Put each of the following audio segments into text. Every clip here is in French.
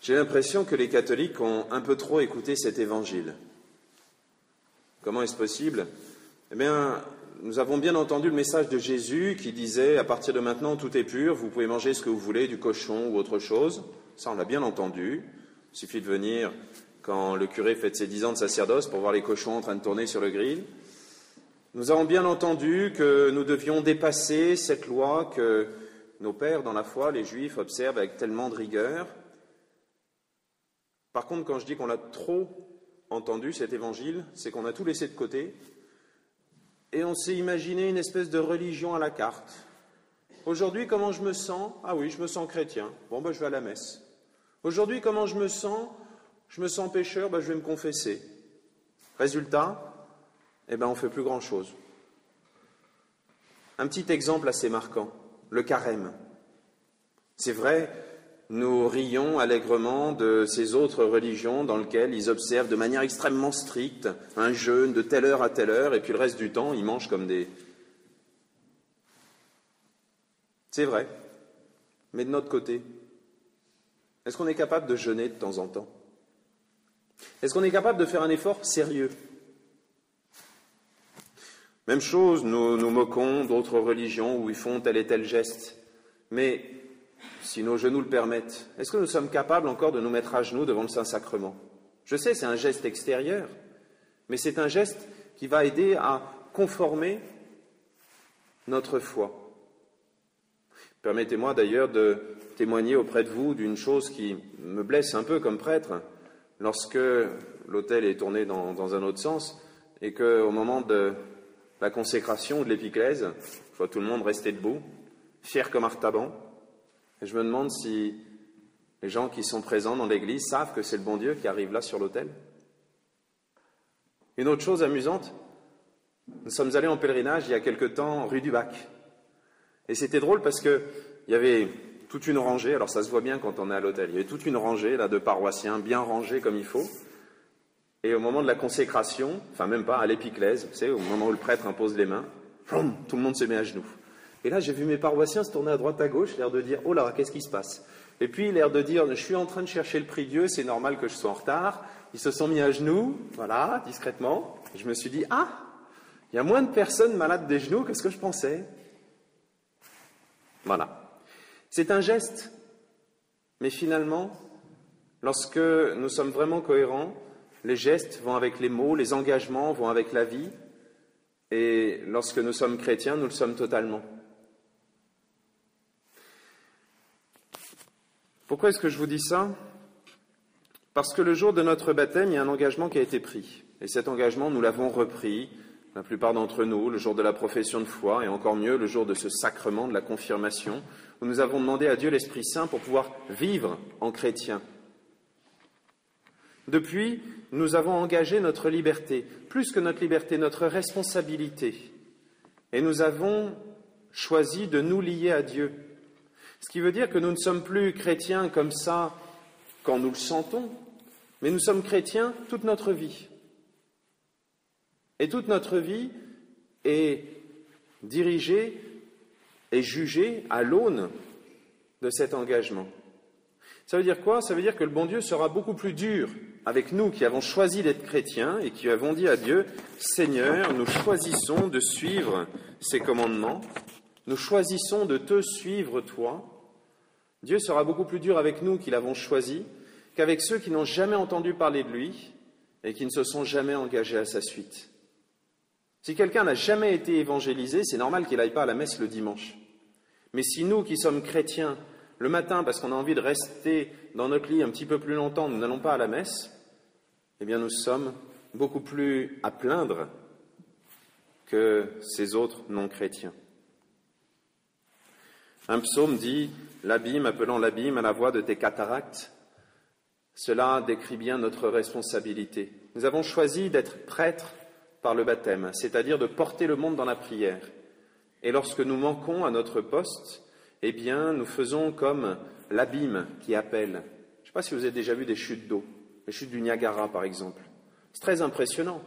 J'ai l'impression que les catholiques ont un peu trop écouté cet évangile. Comment est-ce possible? Eh bien, nous avons bien entendu le message de Jésus qui disait « À partir de maintenant, tout est pur, vous pouvez manger ce que vous voulez, du cochon ou autre chose. » Ça, on l'a bien entendu. Il suffit de venir quand le curé fête ses 10 ans de sacerdoce pour voir les cochons en train de tourner sur le grill. Nous avons bien entendu que nous devions dépasser cette loi que nos pères dans la foi, les Juifs, observent avec tellement de rigueur. Par contre, quand je dis qu'on a trop entendu cet évangile, c'est qu'on a tout laissé de côté et on s'est imaginé une espèce de religion à la carte. Aujourd'hui, comment je me sens? Ah oui, je me sens chrétien. Bon, je vais à la messe. Aujourd'hui, comment je me sens? Je me sens pécheur, je vais me confesser. Résultat, on ne fait plus grand-chose. Un petit exemple assez marquant, le carême. C'est vrai, nous rions allègrement de ces autres religions dans lesquelles ils observent de manière extrêmement stricte un jeûne de telle heure à telle heure, et puis le reste du temps, ils mangent comme des... C'est vrai, mais de notre côté, est-ce qu'on est capable de jeûner de temps en temps? Est-ce qu'on est capable de faire un effort sérieux? Même chose, nous nous moquons d'autres religions où ils font tel et tel geste. Mais si nos genoux le permettent, est-ce que nous sommes capables encore de nous mettre à genoux devant le Saint-Sacrement? Je sais, c'est un geste extérieur, mais c'est un geste qui va aider à conformer notre foi. Permettez-moi d'ailleurs de témoigner auprès de vous d'une chose qui me blesse un peu comme prêtre, lorsque l'autel est tourné dans un autre sens et qu'au moment de la consécration ou de l'épiclèse, je vois tout le monde rester debout, fier comme Artaban, et je me demande si les gens qui sont présents dans l'église savent que c'est le bon Dieu qui arrive là sur l'autel. Une autre chose amusante, nous sommes allés en pèlerinage il y a quelque temps rue du Bac. Et c'était drôle parce qu'il y avait toute une rangée, alors ça se voit bien quand on est à l'autel, il y avait toute une rangée là, de paroissiens bien rangés comme il faut. Et au moment de la consécration, enfin même pas, à l'épiclèse, vous savez, au moment où le prêtre impose les mains, tout le monde se met à genoux. Et là, j'ai vu mes paroissiens se tourner à droite à gauche, l'air de dire « Oh là, qu'est-ce qui se passe ?» Et puis l'air de dire « Je suis en train de chercher le prix Dieu, c'est normal que je sois en retard. » Ils se sont mis à genoux, voilà, discrètement. Et je me suis dit « Ah, il y a moins de personnes malades des genoux que ce que je pensais. » Voilà. C'est un geste, mais finalement, lorsque nous sommes vraiment cohérents, les gestes vont avec les mots, les engagements vont avec la vie, et lorsque nous sommes chrétiens, nous le sommes totalement. Pourquoi est-ce que je vous dis ça? Parce que le jour de notre baptême, il y a un engagement qui a été pris, et cet engagement, nous l'avons repris, la plupart d'entre nous, le jour de la profession de foi, et encore mieux, le jour de ce sacrement de la confirmation, où nous avons demandé à Dieu l'Esprit Saint pour pouvoir vivre en chrétien. Depuis, nous avons engagé notre liberté, plus que notre liberté, notre responsabilité. Et nous avons choisi de nous lier à Dieu. Ce qui veut dire que nous ne sommes plus chrétiens comme ça quand nous le sentons, mais nous sommes chrétiens toute notre vie. Et toute notre vie est dirigée et jugée à l'aune de cet engagement. Ça veut dire quoi? Ça veut dire que le bon Dieu sera beaucoup plus dur avec nous qui avons choisi d'être chrétiens et qui avons dit à Dieu, Seigneur, nous choisissons de suivre ces commandements, nous choisissons de te suivre toi. Dieu sera beaucoup plus dur avec nous qui l'avons choisi qu'avec ceux qui n'ont jamais entendu parler de lui et qui ne se sont jamais engagés à sa suite. Si quelqu'un n'a jamais été évangélisé, c'est normal qu'il n'aille pas à la messe le dimanche. Mais si nous qui sommes chrétiens, le matin, parce qu'on a envie de rester dans notre lit un petit peu plus longtemps, nous n'allons pas à la messe, eh bien nous sommes beaucoup plus à plaindre que ces autres non-chrétiens. Un psaume dit « L'abîme appelant l'abîme à la voix de tes cataractes ». Cela décrit bien notre responsabilité. Nous avons choisi d'être prêtres par le baptême, c'est-à-dire de porter le monde dans la prière. Et lorsque nous manquons à notre poste, eh bien, nous faisons comme l'abîme qui appelle. Je ne sais pas si vous avez déjà vu des chutes d'eau, les chutes du Niagara par exemple. C'est très impressionnant.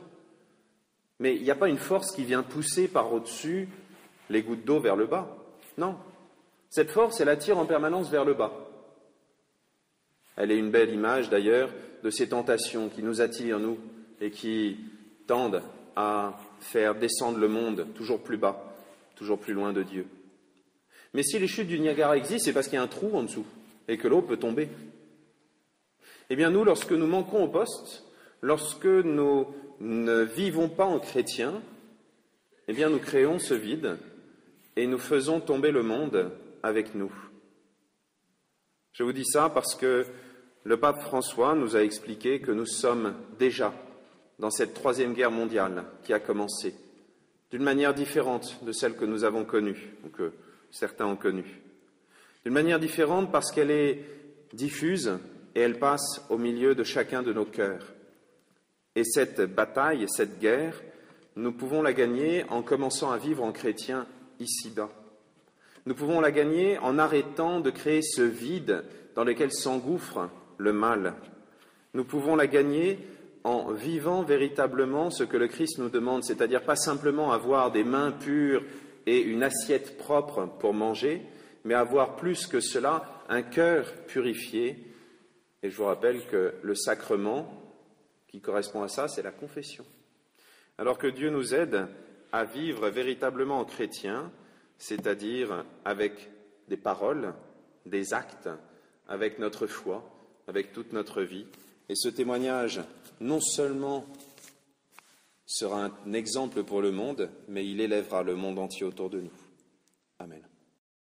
Mais il n'y a pas une force qui vient pousser par au-dessus les gouttes d'eau vers le bas. Non. Cette force, elle attire en permanence vers le bas. Elle est une belle image d'ailleurs de ces tentations qui nous attirent, nous, et qui tendent à faire descendre le monde toujours plus bas, toujours plus loin de Dieu. Mais si les chutes du Niagara existent, c'est parce qu'il y a un trou en dessous et que l'eau peut tomber. Eh bien nous, lorsque nous manquons au poste, lorsque nous ne vivons pas en chrétien, eh bien nous créons ce vide et nous faisons tomber le monde avec nous. Je vous dis ça parce que le pape François nous a expliqué que nous sommes déjà dans cette troisième guerre mondiale qui a commencé, d'une manière différente de celle que nous avons connue, ou que certains ont connue. D'une manière différente parce qu'elle est diffuse et elle passe au milieu de chacun de nos cœurs. Et cette bataille, cette guerre, nous pouvons la gagner en commençant à vivre en chrétien ici-bas. Nous pouvons la gagner en arrêtant de créer ce vide dans lequel s'engouffre le mal. Nous pouvons la gagner en vivant véritablement ce que le Christ nous demande, c'est-à-dire pas simplement avoir des mains pures et une assiette propre pour manger, mais avoir plus que cela un cœur purifié. Et je vous rappelle que le sacrement qui correspond à ça, c'est la confession. Alors que Dieu nous aide à vivre véritablement en chrétien, c'est-à-dire avec des paroles, des actes, avec notre foi, avec toute notre vie. Et ce témoignage, non seulement sera un exemple pour le monde, mais il élèvera le monde entier autour de nous. Amen.